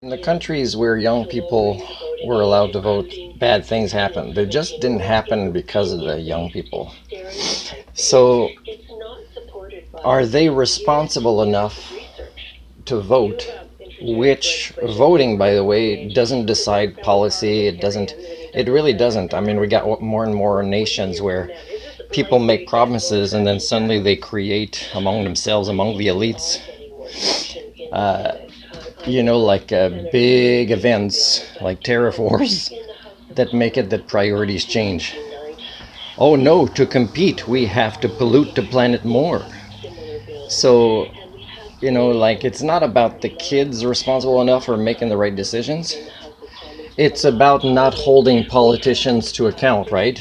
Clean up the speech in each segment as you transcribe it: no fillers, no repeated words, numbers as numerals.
In the countries where young people were allowed to vote, bad things happened. They just didn't happen because of the young people. So, are they responsible enough to vote? Which voting, by the way, doesn't decide policy. It doesn't. It really doesn't. I mean, we got more and more nations where people make promises and then suddenly they create among themselves, among the elites, uh, like big events like tariff wars that make it that priorities change. Oh no, to compete, we have to pollute the planet more. So, like it's not about the kids responsible enough for making the right decisions. It's about not holding politicians to account, right?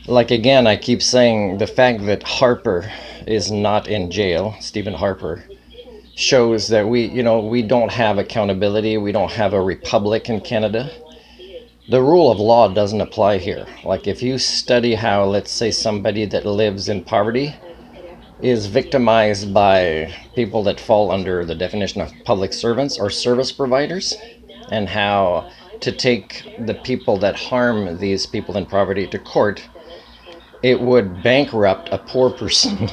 Like again, I keep saying the fact that Harper is not in jail, Stephen Harper, shows that we don't have accountability. We don't have a republic in Canada. The rule of law doesn't apply here. Like if you study how, let's say, somebody that lives in poverty is victimized by people that fall under the definition of public servants or service providers, and how to take the people that harm these people in poverty to court, it would bankrupt a poor person.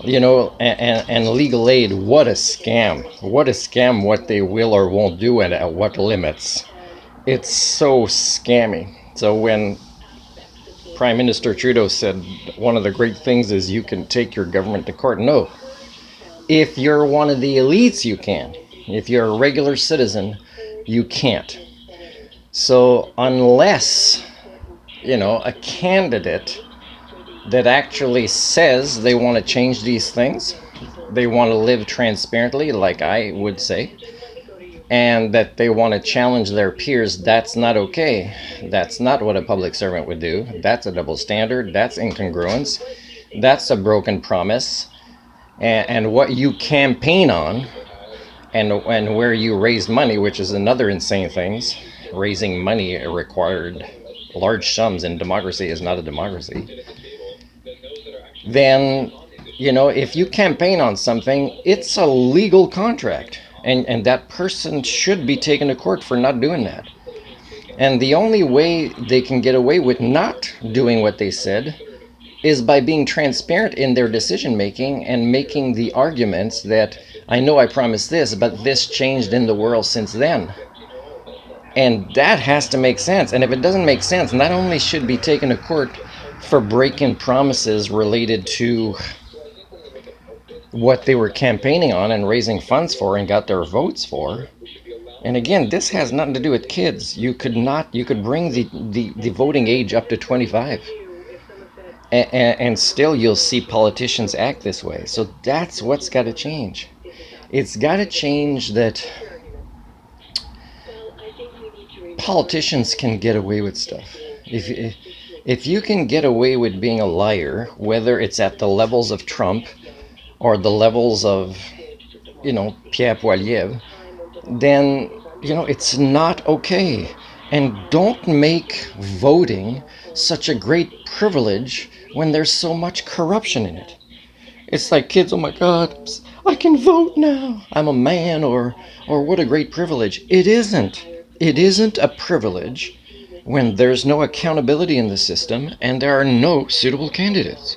And legal aid, what a scam. What a scam, what they will or won't do and at what limits. It's so scammy. So when Prime Minister Trudeau said one of the great things is you can take your government to court, no. If you're one of the elites, you can. If you're a regular citizen, you can't. So unless, a candidate that actually says they want to change these things, they want to live transparently, like I would say, and that they want to challenge their peers, that's not okay. That's not what a public servant would do. That's a double standard. That's incongruence. That's a broken promise. And what you campaign on, and where you raise money, which is another insane thing. Raising money required large sums in democracy is not a democracy. Then, if you campaign on something, it's a legal contract. And that person should be taken to court for not doing that. And the only way they can get away with not doing what they said is by being transparent in their decision making and making the arguments that I know I promised this, but this changed in the world since then. And that has to make sense. And if it doesn't make sense, not only should be taken to court for breaking promises related to what they were campaigning on and raising funds for and got their votes for. And again, this has nothing to do with kids. You could bring the voting age up to 25. And still you'll see politicians act this way. So that's what's got to change. It's got to change that politicians can get away with stuff. If you can get away with being a liar, whether it's at the levels of Trump or the levels of, Pierre Poilievre, then, it's not okay. And don't make voting such a great privilege when there's so much corruption in it. It's like kids, oh my God, I can vote now. I'm a man, or what a great privilege. It isn't. It isn't a privilege when there's no accountability in the system and there are no suitable candidates.